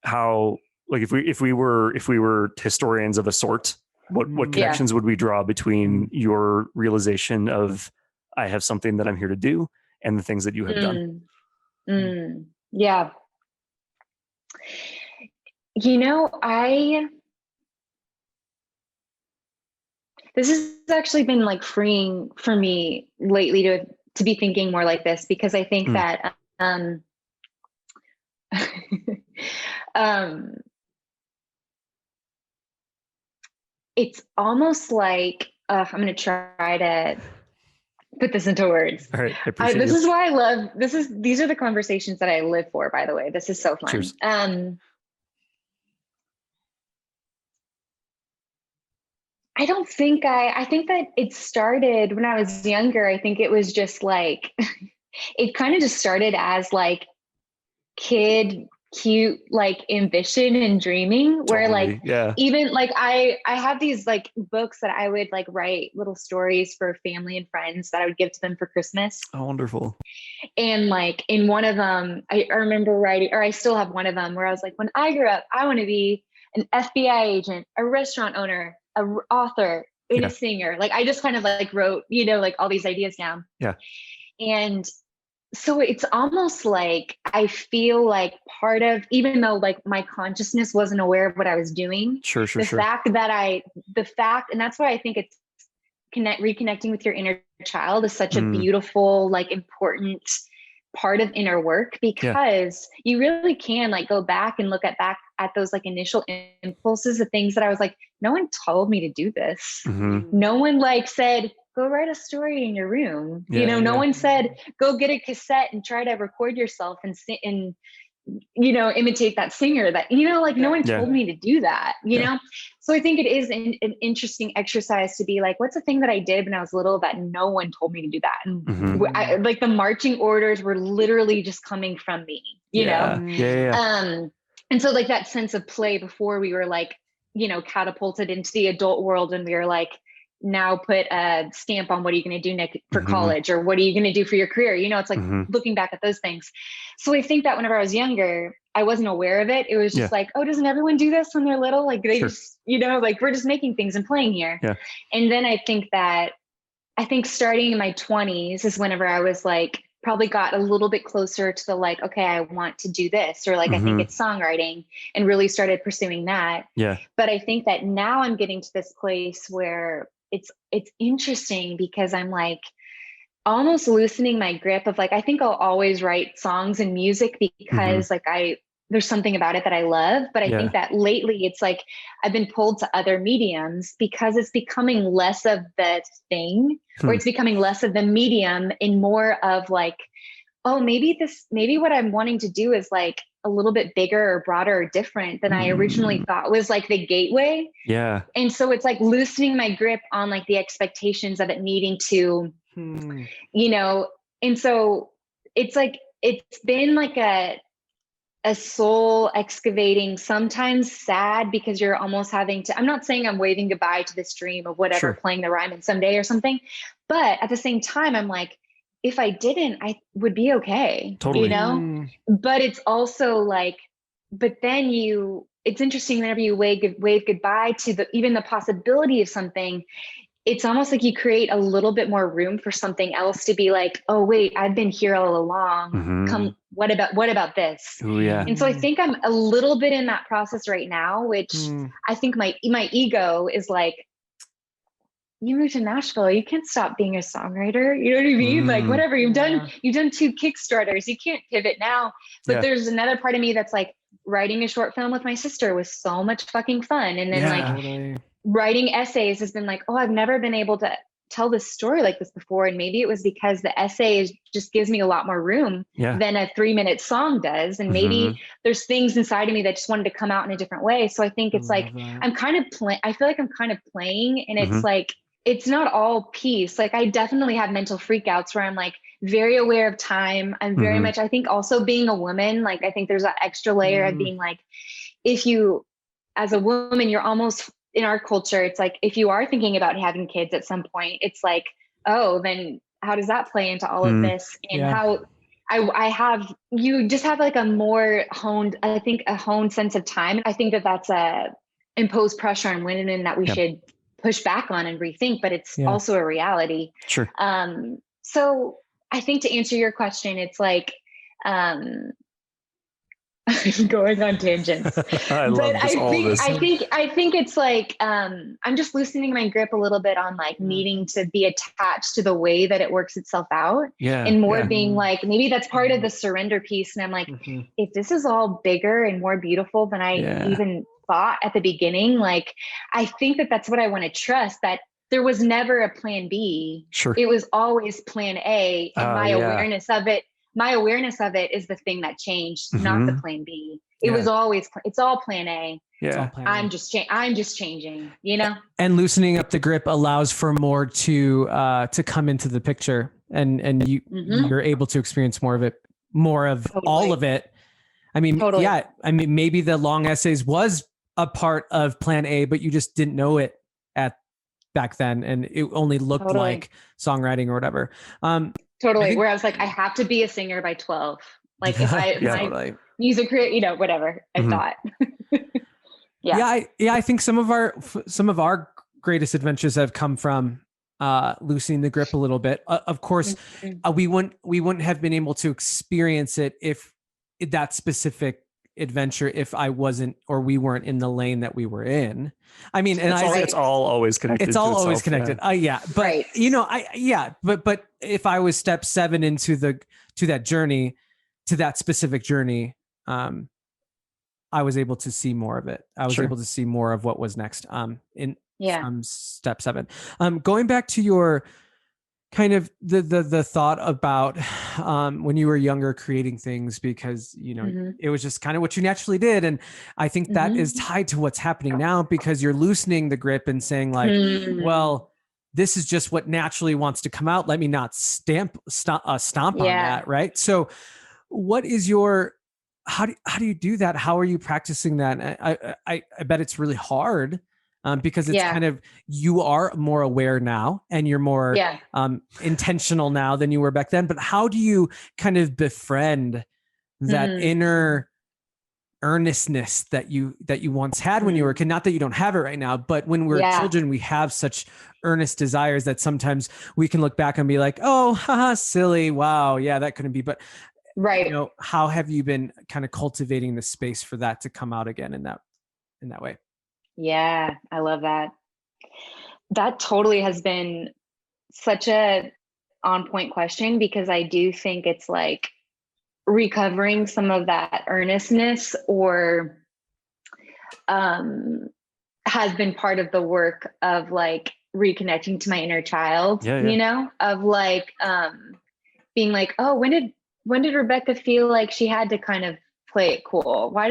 How, like, if we were historians of a sort, what connections would we draw between your realization of I have something that I'm here to do and the things that you have done? Yeah. This has actually been like freeing for me lately to be thinking more like this, because I think that it's almost like I'm going to try to put this into words. All right, I appreciate this is why I love these are the conversations that I live for, by the way. This is so fun. Cheers. I don't think I think that it started when I was younger. I think it was just like it kind of just started as like kid cute like ambition and dreaming, where like even like I have these like books that I would like write little stories for family and friends that I would give to them for Christmas. Oh, wonderful. And like in one of them, I remember writing, or I still have one of them, where I was like, when I grew up, I want to be an FBI agent, a restaurant owner, an author, and a singer. Like I just kind of like wrote, like all these ideas down. And so it's almost like I feel like part of, even though like my consciousness wasn't aware of what I was doing, the fact, and that's why I think it's reconnecting with your inner child is such a beautiful, like important part of inner work, because you really can like go back and look at those like initial impulses of things that I was like, no one told me to do this. No one like said, go write a story in your room. No one said, go get a cassette and try to record yourself and sing and, imitate that singer that, like no one told me to do that, So I think it is an interesting exercise to be like, what's the thing that I did when I was little that no one told me to do that? And like the marching orders were literally just coming from me, and so like that sense of play before we were like, catapulted into the adult world, and we were like, now put a stamp on what are you going to do next for college, or what are you going to do for your career? It's like looking back at those things. So I think that whenever I was younger, I wasn't aware of it. It was just like, oh, doesn't everyone do this when they're little? Like they just, like we're just making things and playing here. And then I think starting in my 20s is whenever I was like, probably got a little bit closer to the like, okay, I want to do this, or like, I think it's songwriting, and really started pursuing that. But I think that now I'm getting to this place where it's interesting, because I'm like almost loosening my grip of like, I think I'll always write songs and music because like there's something about it that I love. But I think that lately it's like, I've been pulled to other mediums because it's becoming less of the thing, or it's becoming less of the medium and more of like, oh, maybe what I'm wanting to do is like a little bit bigger or broader or different than I originally thought was like the gateway. And so it's like loosening my grip on like the expectations of it needing to, and so it's like, it's been like a soul excavating, sometimes sad, because you're almost having to, I'm not saying I'm waving goodbye to this dream of whatever, playing the Ryman someday or something. But at the same time, I'm like, if I didn't, I would be okay, totally. But it's also like, but then it's interesting whenever you wave goodbye to even the possibility of something, it's almost like you create a little bit more room for something else to be like, oh wait, I've been here all along. Mm-hmm. What about this? Oh yeah. And so I think I'm a little bit in that process right now, which I think my ego is like, you moved to Nashville, you can't stop being a songwriter. You know what I mean? Like whatever, you've done 2 Kickstarters, you can't pivot now. But there's another part of me that's like, writing a short film with my sister was so much fucking fun. And then writing essays has been like, oh, I've never been able to tell this story like this before. And maybe it was because the essay just gives me a lot more room than a 3-minute song does. And maybe there's things inside of me that just wanted to come out in a different way. So I think it's like, I'm kind of I feel like I'm kind of playing, and it's like, it's not all peace. Like I definitely have mental freakouts where I'm like very aware of time. I'm very much, I think also being a woman, like I think there's that extra layer of being like, if you, as a woman, you're almost, in our culture, it's like, if you are thinking about having kids at some point, it's like, oh, then how does that play into all of this? And how you just have like a more honed sense of time. I think that's a imposed pressure on women that we should push back on and rethink, but it's also a reality. Sure. So I think to answer your question, it's like, going on tangents. I think it's like, I'm just loosening my grip a little bit on like needing to be attached to the way that it works itself out. And more being like, maybe that's part of the surrender piece. And I'm like, if this is all bigger and more beautiful than I even thought at the beginning, like, I think that's what I want to trust, that there was never a plan B. Sure. It was always plan A. And my awareness of it is the thing that changed, not the plan B. It was always, it's all plan A. Yeah. I'm just changing, you know? And loosening up the grip allows for more to come into the picture, and you're able to experience more of all of it. I mean, maybe the long essays was a part of plan A, but you just didn't know it back then. And it only looked like songwriting or whatever. Where I was like, I have to be a singer by 12. Like if my music career, you know, whatever I thought. I think some of our greatest adventures have come from loosening the grip a little bit. Of course, we wouldn't have been able to experience it if that specific adventure if I wasn't, or we weren't in the lane that we were in. I mean, and it's all always connected. It's all always connected. But you know, but if I was step 7 into that journey, to that specific journey, I was able to see more of it. I was able to see more of what was next. In step 7. Going back to your kind of the thought about when you were younger creating things, because you know it was just kind of what you naturally did, and I think that is tied to what's happening now, because you're loosening the grip and saying like, well, this is just what naturally wants to come out, let me not stomp on that, right? So what is your how do you do that? How are you practicing that? I bet it's really hard. Because it's kind of, you are more aware now and you're more intentional now than you were back then. But how do you kind of befriend that inner earnestness that you once had when you were a kid? Not that you don't have it right now, but when we're children, we have such earnest desires that sometimes we can look back and be like, oh, haha, silly. Wow. Yeah, that couldn't be. But you know, how have you been kind of cultivating the space for that to come out again in that way? Yeah, I love that. That totally has been such a on point question, because I do think it's like recovering some of that earnestness, or has been part of the work of like reconnecting to my inner child, you know, of like being like, oh, when did Rebecca feel like she had to kind of play it cool? When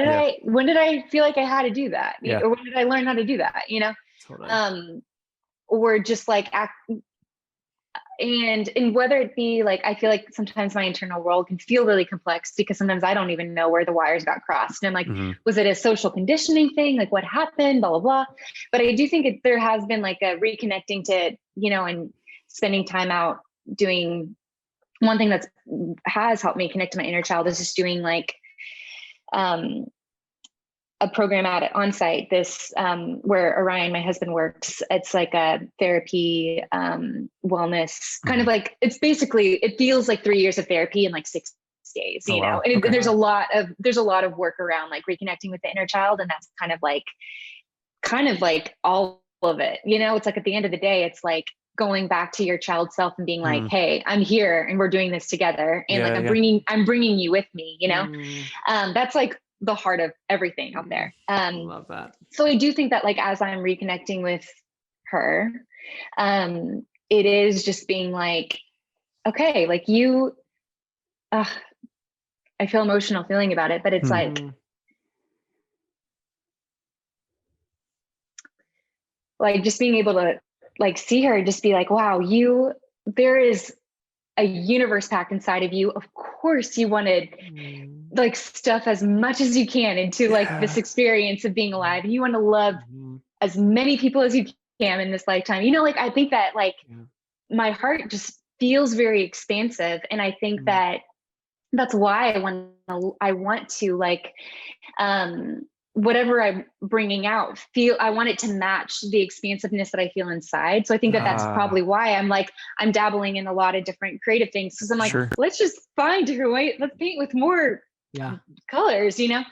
did I feel like I had to do that? Or when did I learn how to do that? You know? Totally. Or just like and whether it be like, I feel like sometimes my internal world can feel really complex, because sometimes I don't even know where the wires got crossed. And I'm like, was it a social conditioning thing? Like what happened? Blah, blah, blah. But I do think there has been like a reconnecting to, you know, and spending time out doing one thing that has helped me connect to my inner child is just doing like, a program at on-site, this where Orion, my husband, works. It's like a therapy, wellness, kind of like, it's basically, it feels like 3 years of therapy in like 6 days, you know. Wow. And Okay. there's a lot of work around like reconnecting with the inner child, and that's kind of like all of it, you know. It's like at the end of the day, it's like going back to your child self and being like, hey, I'm here and we're doing this together, and like I'm bringing you with me, you know. That's like the heart of everything out there. Love that. So I do think that like as I'm reconnecting with her, it is just being like, okay, like I feel emotional feeling about it, but it's like just being able to like see her, just be like, wow, there is a universe packed inside of you. Of course you wanted like stuff as much as you can into like this experience of being alive. And you want to love as many people as you can in this lifetime. You know, like, I think that like my heart just feels very expansive. And I think that that's why I want to like, whatever I'm bringing out, I want it to match the expansiveness that I feel inside. So I think that that's probably why I'm dabbling in a lot of different creative things. Cause I'm like, let's just find different ways. Let's paint with more colors, you know?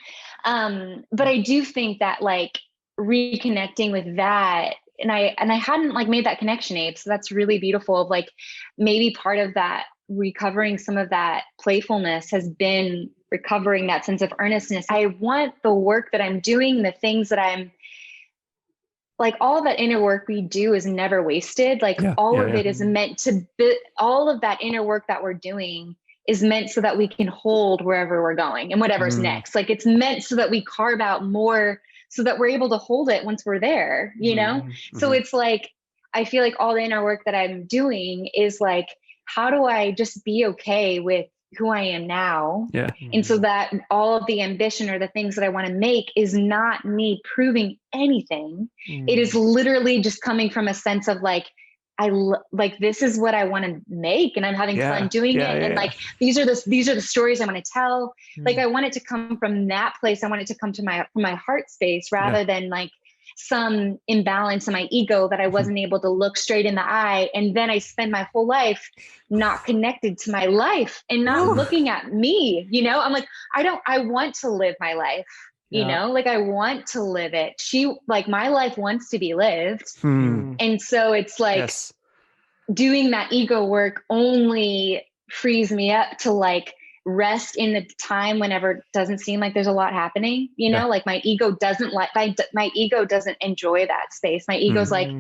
But I do think that like reconnecting with that, and I hadn't like made that connection, Abe. So that's really beautiful of like, maybe part of that recovering some of that playfulness has been recovering that sense of earnestness. I want the work that I'm doing, the things that I'm like, all of that inner work we do is never wasted. Like all of it is meant to be, all of that inner work that we're doing is meant so that we can hold wherever we're going and whatever's next. Like it's meant so that we carve out more so that we're able to hold it once we're there, you know? So it's like, I feel like all the inner work that I'm doing is like, how do I just be okay with who I am now? And so that all of the ambition or the things that I want to make is not me proving anything. It is literally just coming from a sense of like, like, this is what I want to make and I'm having fun doing it. And like, these are the stories I want to tell. Like, I want it to come from that place. I want it to come to my heart space rather than like some imbalance in my ego that I wasn't able to look straight in the eye. And then I spend my whole life not connected to my life and not looking at me, you know. I'm like, I want to live my life, you know, like I want to live it. Like my life wants to be lived. And so it's like doing that ego work only frees me up to like rest in the time whenever it doesn't seem like there's a lot happening, you know, like my ego doesn't enjoy that space. My ego's like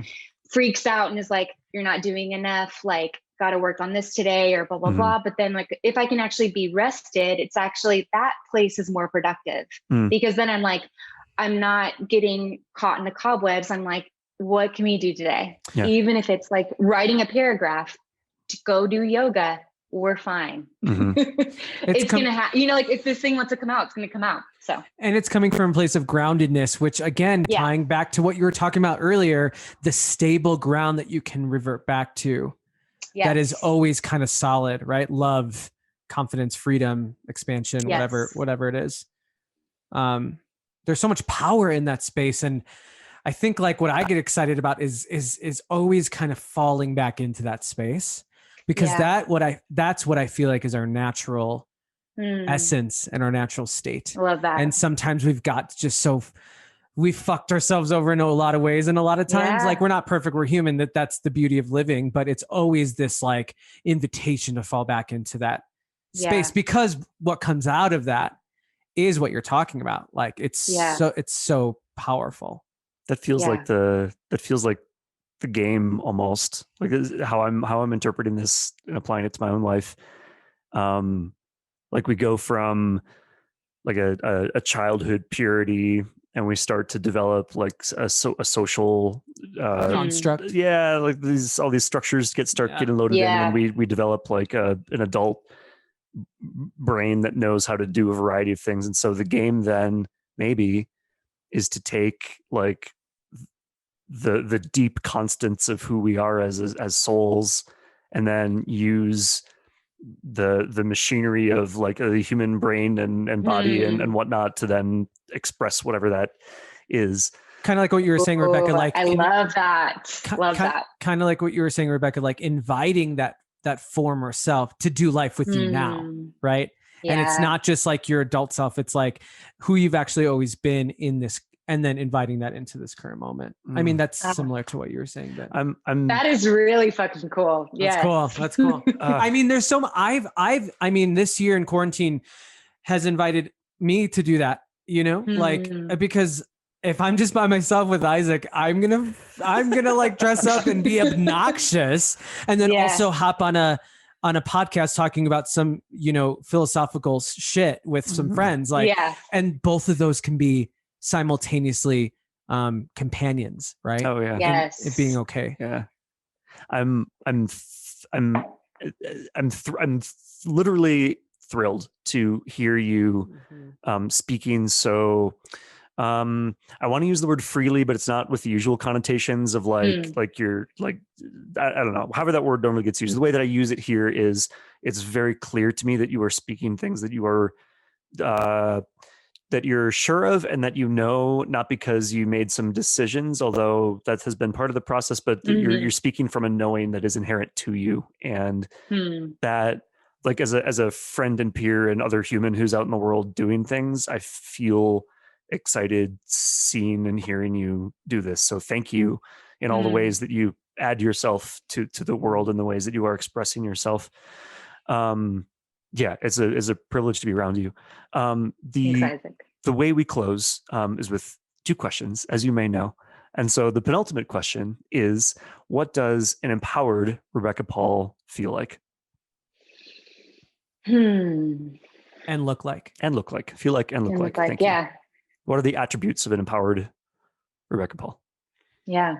freaks out and is like, you're not doing enough, like got to work on this today or blah, blah, blah. But then like, if I can actually be rested, it's actually, that place is more productive because then I'm like, I'm not getting caught in the cobwebs. I'm like, what can we do today? Even if it's like writing a paragraph, to go do yoga, we're fine. It's going to happen, you know, like if this thing wants to come out, it's going to come out. So, and it's coming from a place of groundedness, which again, tying back to what you were talking about earlier, the stable ground that you can revert back to, that is always kind of solid, right? Love, confidence, freedom, expansion, whatever it is. There's so much power in that space. And I think like what I get excited about is always kind of falling back into that space. Because that's what I feel like is our natural essence and our natural state. I love that. And sometimes we've fucked ourselves over in a lot of ways. And a lot of times, like we're not perfect, we're human, that's the beauty of living, but it's always this like invitation to fall back into that space because what comes out of that is what you're talking about. Like it's so powerful. That feels like the game almost, like how I'm interpreting this and applying it to my own life. Like we go from like a childhood purity and we start to develop like a social construct. Like all these structures getting loaded in, and we develop like an adult brain that knows how to do a variety of things. And so the game then maybe is to take like the deep constants of who we are as souls, and then use the machinery of like the human brain and body and whatnot to then express whatever that is. Kind of like what you were saying, Rebecca, like I love that. Love that. Kind of like what you were saying, Rebecca, like inviting that former self to do life with you now. Right. Yeah. And it's not just like your adult self. It's like who you've actually always been in this, and then inviting that into this current moment. I mean, that's similar to what you were saying. But that is really fucking cool. Yeah. That's cool. I mean, there's I mean, this year in quarantine has invited me to do that, like, because if I'm just by myself with Isaac, I'm gonna like dress up and be obnoxious, and then also hop on a podcast talking about some, philosophical shit with some friends. Like, and both of those can be simultaneously companions, right? Oh yeah. Yes. It being okay. Yeah. I'm literally thrilled to hear you speaking so I want to use the word freely, but it's not with the usual connotations of like you're like, I don't know, however that word normally gets used. The way that I use it here is it's very clear to me that you are speaking things that you are, that you're sure of, and that, not because you made some decisions, although that has been part of the process, but that you're speaking from a knowing that is inherent to you. And that, like, as a friend and peer and other human who's out in the world doing things, I feel excited seeing and hearing you do this. So thank you in all the ways that you add yourself to the world and the ways that you are expressing yourself. It's a privilege to be around you. The way we close is with 2 questions, as you may know. And so the penultimate question is, what does an empowered Rebecca Paul feel like? And look like. Feel like and look like. Thank you. What are the attributes of an empowered Rebecca Paul? Yeah.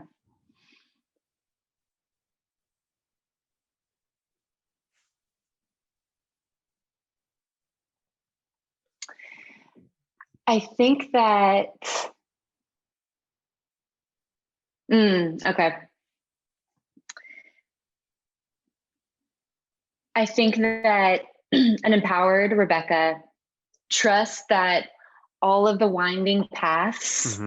I think that, okay. I think that an empowered Rebecca trusts that all of the winding paths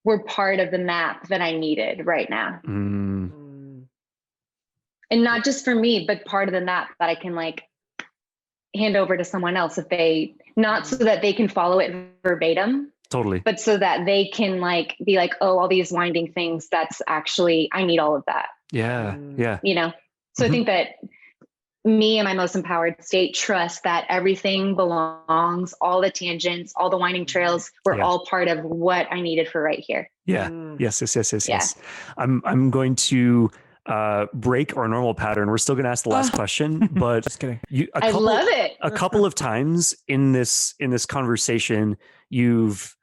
were part of the map that I needed right now. And not just for me, but part of the map that I can like hand over to someone else if they, not so that they can follow it verbatim. Totally. But so that they can like be like, oh, all these winding things, that's actually, I need all of that. Yeah. Yeah. So I think that me in my most empowered state trust that everything belongs, all the tangents, all the winding trails were all part of what I needed for right here. Yeah. Yes. I'm going to break our normal pattern. We're still going to ask the last question, but just kidding. I love it. A couple of times in this conversation, you've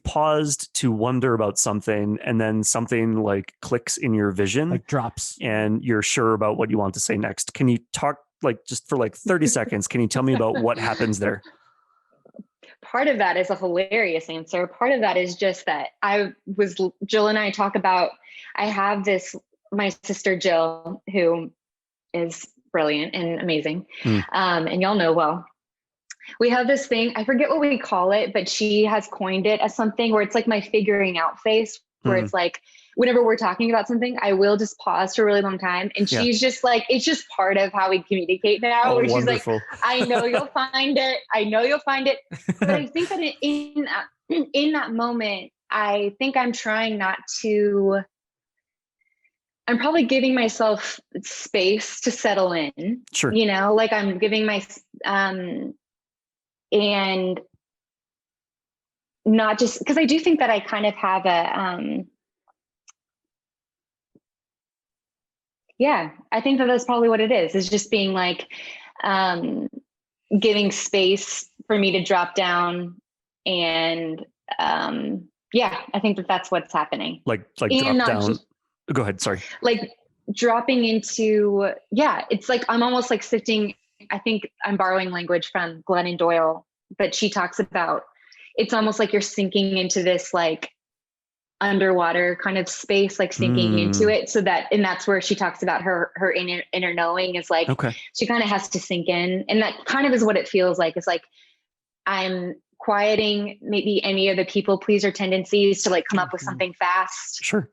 paused to wonder about something, and then something like clicks in your vision, like drops, and you're sure about what you want to say next. Can you talk like just for like 30 seconds? Can you tell me about what happens there? Part of that is a hilarious answer. Part of that is just that Jill and I talk about, I have my sister Jill, who is brilliant and amazing. And y'all know well. We have this thing, I forget what we call it, but she has coined it as something where it's like my figuring out face, where it's like, whenever we're talking about something, I will just pause for a really long time. And she's just like, it's just part of how we communicate now, where she's like, I know you'll find it. I know you'll find it. But I think that in that moment, I think I'm trying not to, I'm probably giving myself space to settle in. Sure. Like I'm giving and not just because I do think that I kind of have I think that that's probably what it is just being like, giving space for me to drop down. And I think that that's what's happening. Like drop down. Go ahead. Sorry. Like dropping into, it's like, I'm almost like sifting. I think I'm borrowing language from Glennon Doyle, but she talks about, it's almost like you're sinking into this like underwater kind of space, like sinking into it. So that's where she talks about her inner knowing is like, she kind of has to sink in. And that kind of is what it feels like. It's like, I'm quieting maybe any of the people pleaser tendencies to like come up with something fast. Sure.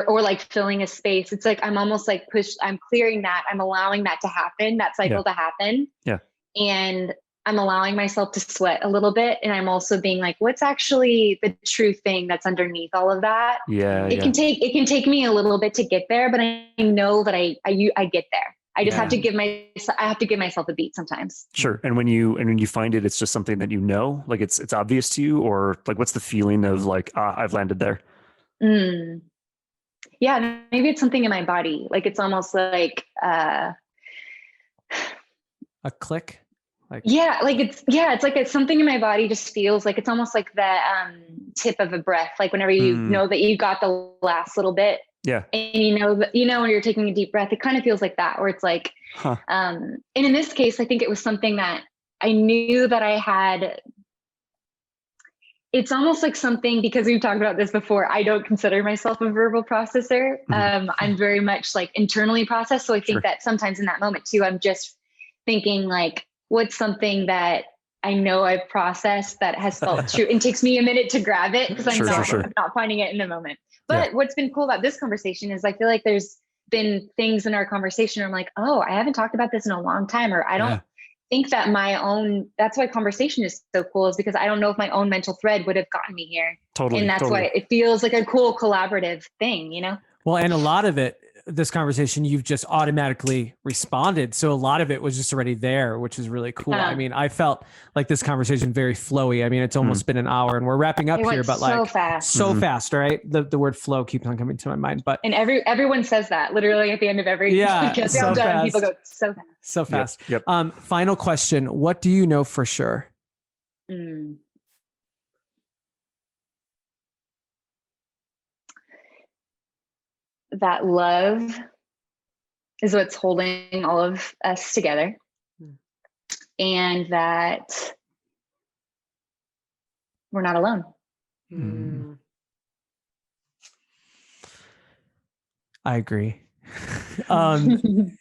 Or like filling a space. It's like, I'm almost like I'm clearing that. I'm allowing that to happen, that cycle to happen. Yeah. And I'm allowing myself to sweat a little bit. And I'm also being like, what's actually the true thing that's underneath all of that? It can take me a little bit to get there, but I know that I get there. I just have to give myself a beat sometimes. Sure. And when you find it, it's just something that, like it's obvious to you, or like, what's the feeling of like, I've landed there? Yeah. Maybe it's something in my body. Like, it's almost like, a click. It's like it's something in my body just feels like it's almost like the tip of a breath. Like whenever you know that you got the last little bit, and you know when you're taking a deep breath, it kind of feels like that, where it's like, and in this case, I think it was something that I knew that I had. It's almost like something, because we've talked about this before, I don't consider myself a verbal processor. I'm very much like internally processed. So I think that sometimes in that moment too, I'm just thinking like, what's something that I know I've processed that has felt true, and takes me a minute to grab it because I'm not finding it in the moment. But what's been cool about this conversation is I feel like there's been things in our conversation where I'm like, oh, I haven't talked about this in a long time, or I don't think that that's why conversation is so cool, is because I don't know if my own mental thread would have gotten me here. Totally. And that's why it feels like a cool collaborative thing, Well, and a lot of it, this conversation, you've just automatically responded. So a lot of it was just already there, which is really cool. I mean, I felt like this conversation very flowy. I mean, it's almost been an hour and we're wrapping up here, but like so fast, right? The word flow keeps on coming to my mind, but everyone says that literally at the end of every podcast. So fast. People go so fast. Yep. Final question. What do you know for sure? That love is what's holding all of us together, and that we're not alone. I agree.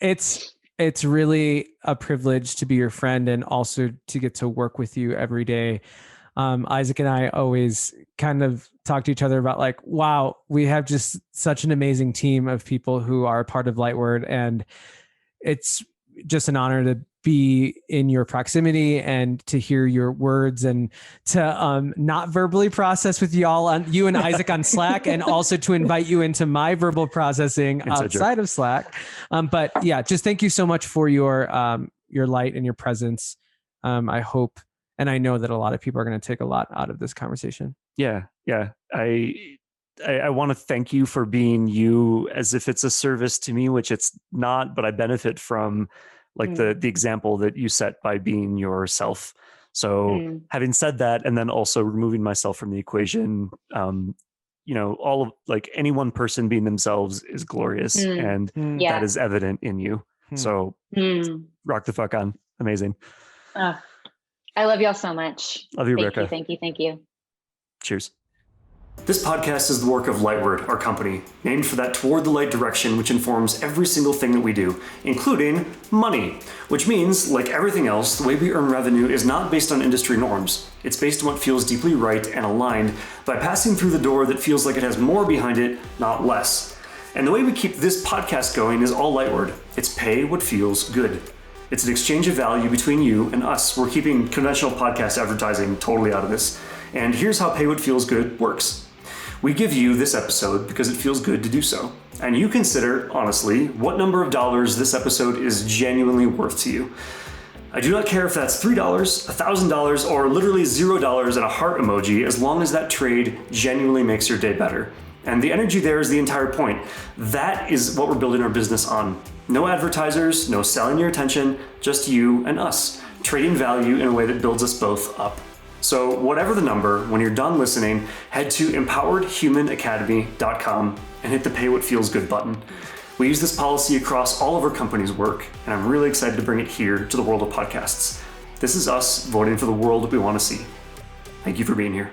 It's really a privilege to be your friend and also to get to work with you every day. Isaac and I always kind of talk to each other about like, wow, we have just such an amazing team of people who are a part of Lightword, and it's just an honor to be in your proximity and to hear your words and to not verbally process with you and Isaac on Slack, and also to invite you into my verbal processing outside of Slack. But yeah, just thank you so much for your light and your presence. I hope, and I know that a lot of people are going to take a lot out of this conversation. Yeah. I want to thank you for being you, as if it's a service to me, which it's not, but I benefit from like the example that you set by being yourself. So having said that, and then also removing myself from the equation, all of like any one person being themselves is glorious, and that is evident in you. So rock the fuck on. Amazing. I love y'all so much. Love you, Rebecca. Thank you. Cheers. This podcast is the work of Lightword, our company, named for that toward the light direction which informs every single thing that we do, including money, which means, like everything else, the way we earn revenue is not based on industry norms. It's based on what feels deeply right and aligned by passing through the door that feels like it has more behind it, not less. And the way we keep this podcast going is all Lightword. It's pay what feels good. It's an exchange of value between you and us. We're keeping conventional podcast advertising totally out of this. And here's how Pay What Feels Good works. We give you this episode because it feels good to do so. And you consider, honestly, what number of dollars this episode is genuinely worth to you. I do not care if that's $3, $1,000, or literally $0 and a heart emoji, as long as that trade genuinely makes your day better. And the energy there is the entire point. That is what we're building our business on. No advertisers, no selling your attention, just you and us, trading value in a way that builds us both up. So whatever the number, when you're done listening, head to empoweredhumanacademy.com and hit the Pay What Feels Good button. We use this policy across all of our company's work, and I'm really excited to bring it here to the world of podcasts. This is us voting for the world that we want to see. Thank you for being here.